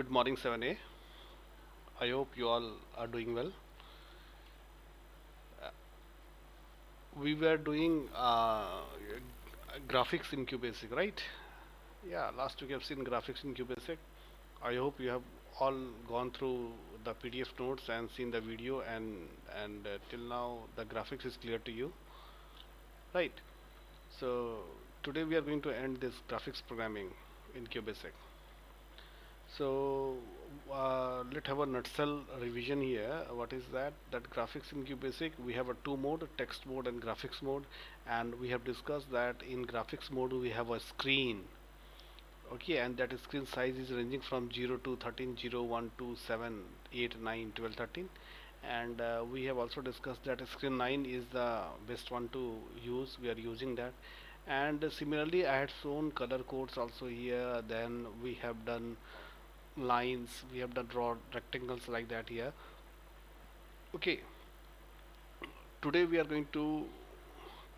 Good morning, 7A. I hope you all are doing well. We were doing graphics in QBasic, right? Yeah, last week I've seen graphics in QBasic. I hope you have all gone through the PDF notes and seen the video, and till now the graphics is clear to you, right? So today we are going to end this graphics programming in QBasic. So let's have a nutshell revision here. What is that? That graphics in QBasic, we have a two mode, text mode and graphics mode, and we have discussed that in graphics mode we have a screen. Okay, and that screen size is ranging from 0 to 13, 0, 1, 2, 7, 8, 9, 12, 13. And we have also discussed that screen 9 is the best one to use. We are using that. And similarly, I had shown color codes also here. Then we have done lines, we have done draw rectangles like that here. Okay, today we are going to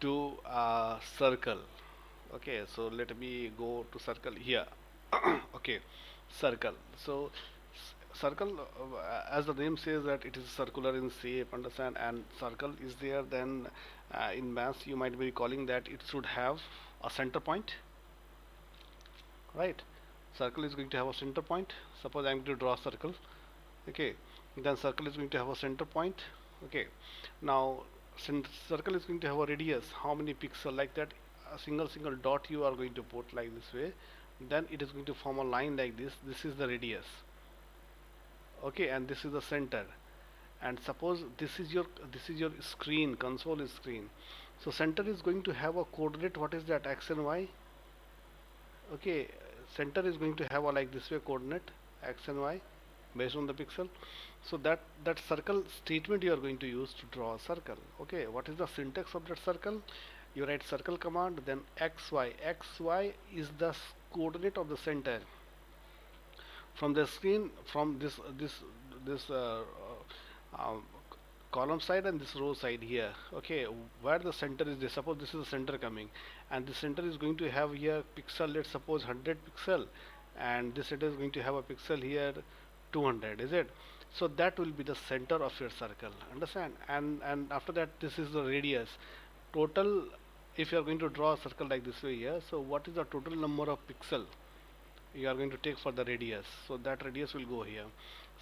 do a circle. Okay, so let me go to circle here. Okay, circle. So circle, as the name says that it is circular in shape, understand, and circle is there. Then in maths you might be calling that it should have a center point, right? Circle is going to have a center point. Suppose I'm going to draw a circle. Okay, then circle is going to have a center point. Okay, now circle is going to have a radius. How many pixels? Like that, a single dot you are going to put like this way. Then it is going to form a line like this. This is the radius. Okay, and this is the center. And suppose this is your screen, console is screen. So center is going to have a coordinate. What is that? X and Y. Okay, center is going to have a like this way coordinate X and Y based on the pixel. So that circle statement you are going to use to draw a circle. Okay, what is the syntax of that circle? You write circle command, then xy is the coordinate of the center. From the screen, from this um, column side and this row side here. Okay, where the center is this, suppose this is the center coming, and the center is going to have here pixel, let's suppose 100 pixel, and this it is going to have a pixel here 200, is it? So that will be the center of your circle, understand? And after that, this is the radius total. If you are going to draw a circle like this way here, so what is the total number of pixel you are going to take for the radius? So that radius will go here.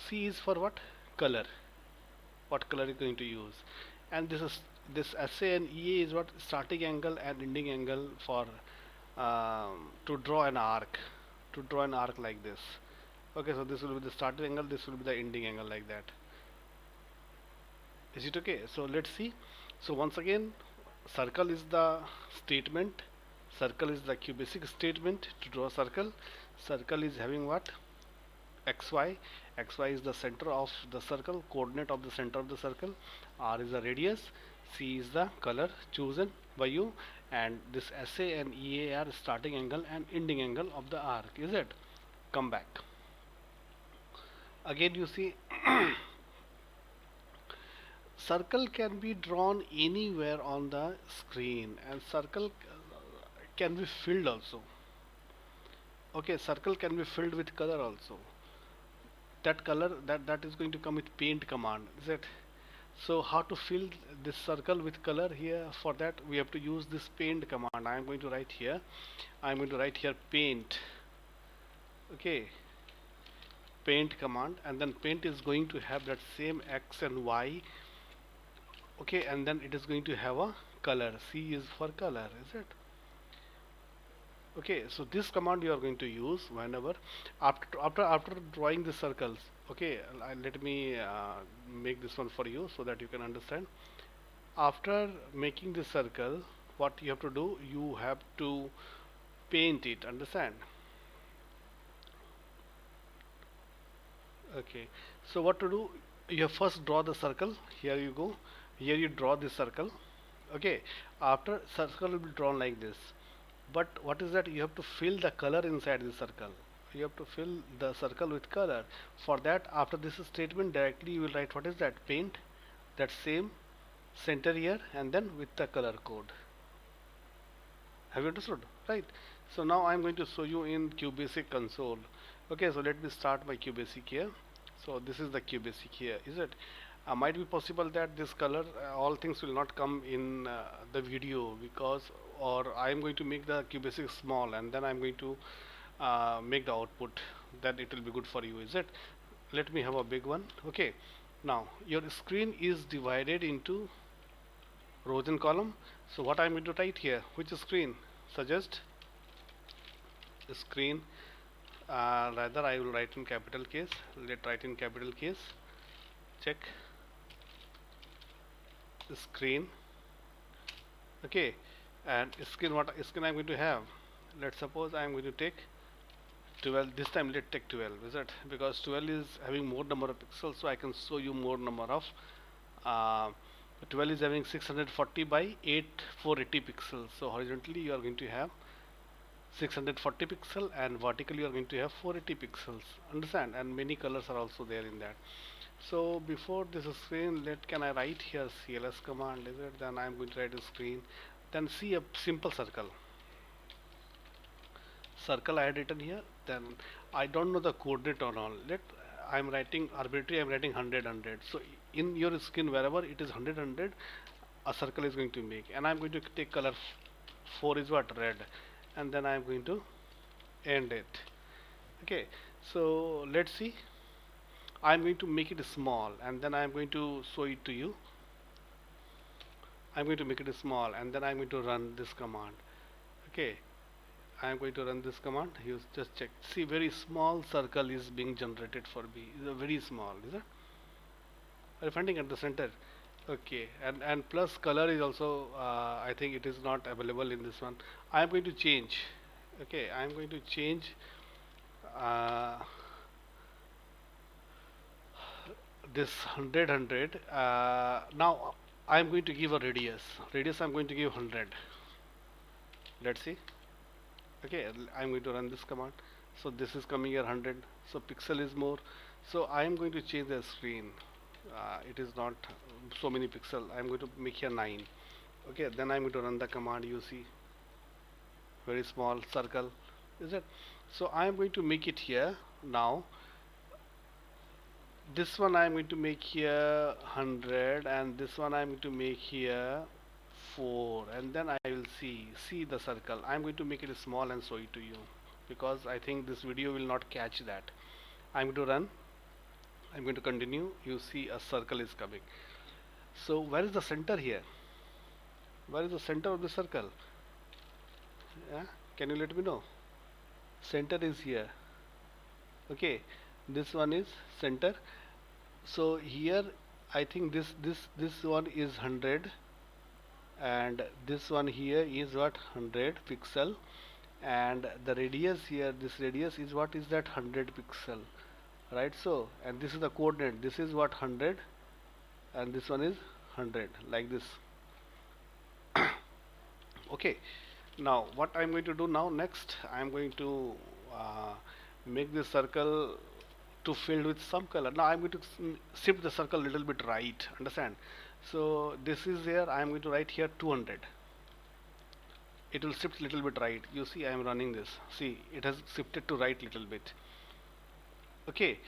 C is for what? Color. What color is going to use? And this SA and EA is what? Starting angle and ending angle for to draw an arc, like this. Okay, so this will be the starting angle, this will be the ending angle like that. Is it okay? So let's see. So once again, circle is the statement, circle is the QBasic statement to draw a circle. Circle is having what? xy. Xy is the center of the circle, coordinate of the center of the circle. R is the radius. C is the color chosen by you, and this SA and EA are starting angle and ending angle of the arc, is it? Come back again. You see, circle can be drawn anywhere on the screen, and circle can be filled also. Okay, circle can be filled with color also. That color, that is going to come with paint command, is it? So how to fill this circle with color? Here, for that we have to use this paint command. I am going to write here, paint. Okay, paint command, and then paint is going to have that same X and Y. Okay, and then it is going to have a color. C is for color, is it? Okay, so this command you are going to use whenever after drawing the circles. Okay, let me make this one for you so that you can understand. After making the circle, what you have to do, you have to paint it, understand? Okay, so what to do, you first draw the circle. Here you go, here you draw the circle. Okay, after circle will be drawn like this, but what is that? You have to fill the color inside the circle. You have to fill the circle with color. For that, after this statement, directly you will write what is that? Paint, that same center here, and then with the color code. Have you understood? Right. So now I am going to show you in QBasic console. Okay, so let me start my QBasic here. So this is the QBasic here, is it? Might be possible that this color, all things will not come in the video, because, or I am going to make the QBasic small and then I am going to make the output, that it will be good for you, is it? Let me have a big one. Okay, now your screen is divided into rows and column. So what I am going to write here, which screen? Suggest screen. Rather I will write in capital case. Let write in capital case. Check screen. Okay, and screen, what screen I'm going to have? Let's suppose I'm going to take 12. This time let's take 12, is it? Because 12 is having more number of pixels, so I can show you more number of. Uh, 12 is having 640 by 480 pixels. So horizontally you are going to have 640 pixel and vertically you are going to have 480 pixels. Understand? And many colors are also there in that. So before this screen, can I write here CLS command, is it? Then I am going to write a screen. Then see a simple circle. Circle I had written here. Then I don't know the coordinate or all. I am writing arbitrary. I am writing 100. So in your screen, wherever it is 100, a circle is going to make. And I am going to take color 4 is what? Red. And then I am going to end it. Okay. So let's see. I am going to make it small and then I am going to show it to you. I am going to make it small and then I am going to run this command. Okay, I am going to run this command. You just check. See, very small circle is being generated for me. It's a very small, is it? Are you finding at the center? Okay, and plus color is also, I think it is not available in this one. I am going to change. Okay, I am going to change. This 100. Now I am going to give a radius. I am going to give 100. Let's see. Okay, I am going to run this command. So this is coming here 100. So pixel is more. So I am going to change the screen. It is not so many pixel. I am going to make here 9. Okay, then I am going to run the command. You see, very small circle, is it? So I am going to make it here now. This one I am going to make here 100 and this one I am going to make here 4, and then I will see the circle. I am going to make it small and show it to you, because I think this video will not catch that. I am going to run. I am going to continue. You see a circle is coming. So where is the center here? Where is the center of the circle? Yeah? Can you let me know? Center is here. Okay, this one is center. So here I think this one is 100 and this one here is what? 100 pixel, and the radius here, this radius is what? Is that 100 pixel, right? So, and this is the coordinate, this is what? 100, and this one is 100, like this. Okay, now what I'm going to do now, next I'm going to make this circle to filled with some color. Now I'm going to shift the circle a little bit right, understand? So this is here, I am going to write here 200. It will shift little bit right. You see, I am running this. See, it has shifted to right little bit. Okay,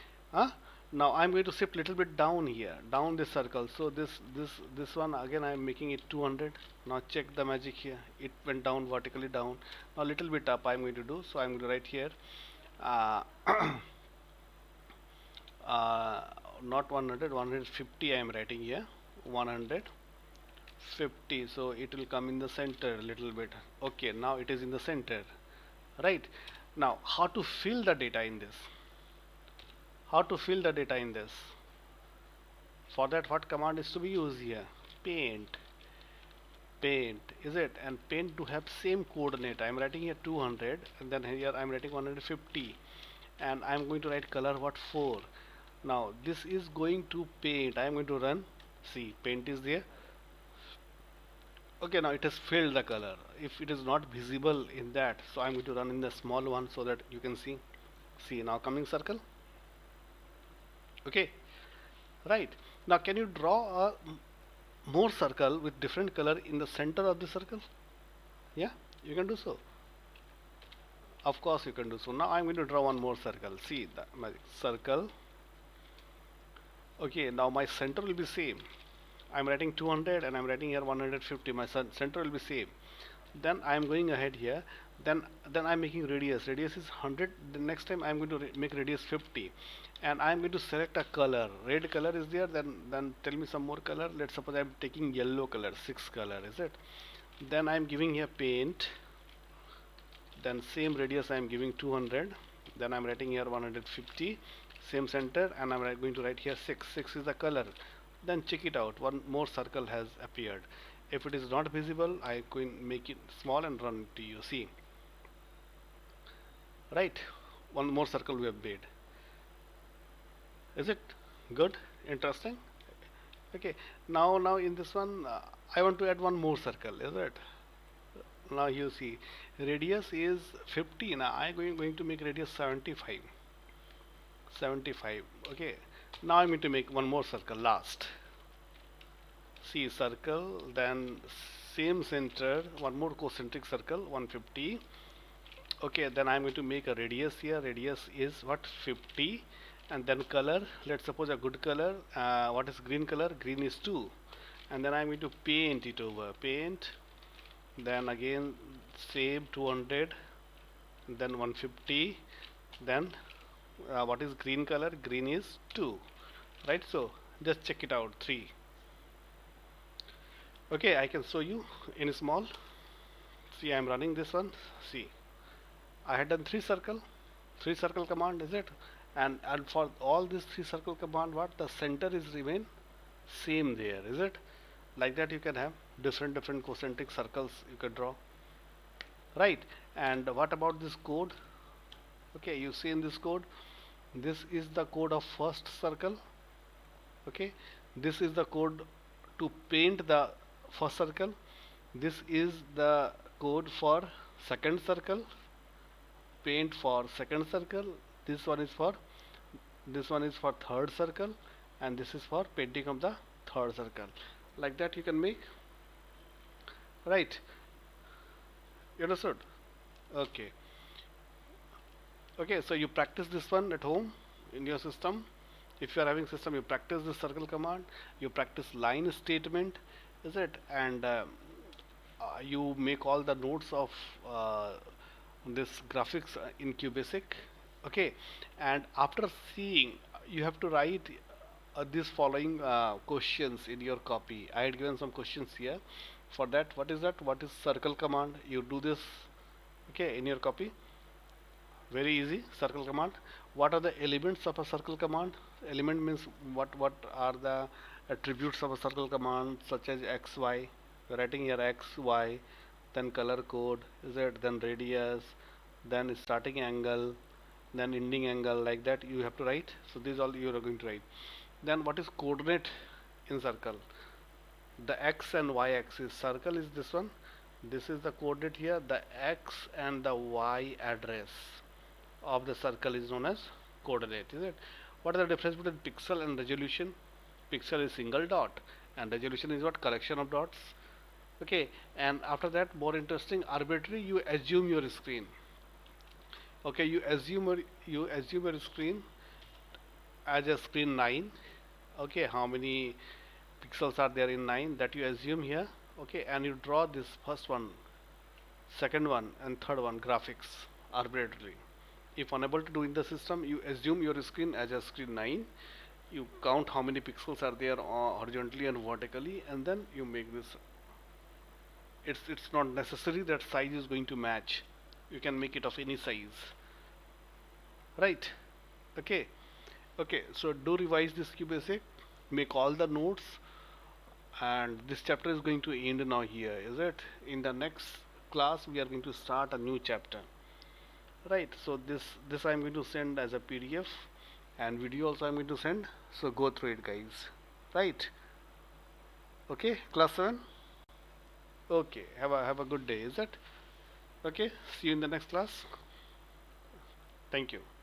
now I'm going to shift little bit down here, down this circle. So this one again I am making it 200. Now check the magic here. It went down vertically down. Now little bit up I am going to do. So I am going to write here. Not 100, 150 I am writing here. 150. So it will come in the center a little bit. Okay, now it is in the center, right? Now how to fill the data in this? How to fill the data in this? For that, what command is to be used here? Paint. Paint, is it? And paint to have same coordinate. I am writing here 200 and then here I am writing 150, and I am going to write color what? 4. Now this is going to paint. I am going to run. See, paint is there. Okay, now it has filled the color. If it is not visible in that, so I am going to run in the small one so that you can see. See, now coming circle. Okay, right. Now can you draw a more circle with different color in the center of the circle? Yeah, you can do so. Of course you can do so. Now I'm going to draw one more circle. See the my circle. Okay, now my center will be same. I'm writing 200 and I'm writing here 150. My center will be same. Then I'm going ahead here. Then I'm making radius. Radius is 100. The next time I'm going to make radius 50, and I'm going to select a color. Red color is there. Then tell me some more color. Let's suppose I'm taking yellow color. 6 color is it? Then I'm giving here paint. Then same radius I am giving 200. Then I'm writing here 150. Same center, and I'm going to write here 6. 6 is the color. Then check it out. One more circle has appeared. If it is not visible, I can make it small and run it to you. See, right? One more circle we have made. Is it good? Interesting? Okay. Now in this one, I want to add one more circle. Is it? Now you see, radius is 50. Now I going to make radius 75. 75. Okay. Now I'm going to make one more circle last. See, circle, then same center, one more concentric circle, 150. Okay, then I'm going to make a radius here. Radius is what? 50. And then color, let's suppose a good color. What is green color? Green is 2. And then I'm going to paint it over. Paint. Then again same 200. Then 150. Then what is green color? Green is 2. Right? So just check it out. 3. Okay, I can show you in small. See, I'm running this one. See, I had done 3 circle command, is it? And for all these 3 circle command, what the center is remain same there, is it? Like that you can have different concentric circles you can draw, right? And what about this code? Okay, you see in this code, this is the code of first circle. Okay, this is the code to paint the first circle. This is the code for second circle, paint for second circle. This one is for third circle, and this is for painting of the third circle. Like that you can make, right? You understood? Okay. Okay, so you practice this one at home in your system. If you are having system, you practice the circle command, you practice line statement, is it? And you make all the notes of this graphics in QBasic. Okay, and after seeing, you have to write these following questions in your copy. I had given some questions here. For that, what is that? What is circle command? You do this, okay, in your copy. Very easy. Circle command. What are the elements of a circle command? Element means what are the attributes of a circle command, such as x, y. You're writing here x, y, then color code, is it? Then radius, then starting angle, then ending angle. Like that you have to write. So these all you are going to write. Then what is coordinate in circle? The x and y axis. Circle is this one. This is the coordinate here. The x and the y address of the circle is known as coordinate, is it? What is the difference between pixel and resolution? Pixel is single dot, and resolution is what? Collection of dots. Okay, and after that, more interesting, arbitrary, you assume your screen. Okay, you assume your screen as a screen 9. Okay, how many pixels are there in 9? That you assume here. Okay, and you draw this first one, second one, and third one graphics arbitrarily. If unable to do in the system, you assume your screen as a screen 9. You count how many pixels are there horizontally and vertically, and then you make this. It's not necessary that size is going to match. You can make it of any size, right? Okay. Okay, so do revise this QBasic, make all the notes, and this chapter is going to end now here, is it? In the next class, we are going to start a new chapter. Right, so this I'm going to send as a PDF, and video also I'm going to send. So go through it, guys. Right? Okay, class 7. Okay, have a good day. Is it? Okay. See you in the next class. Thank you.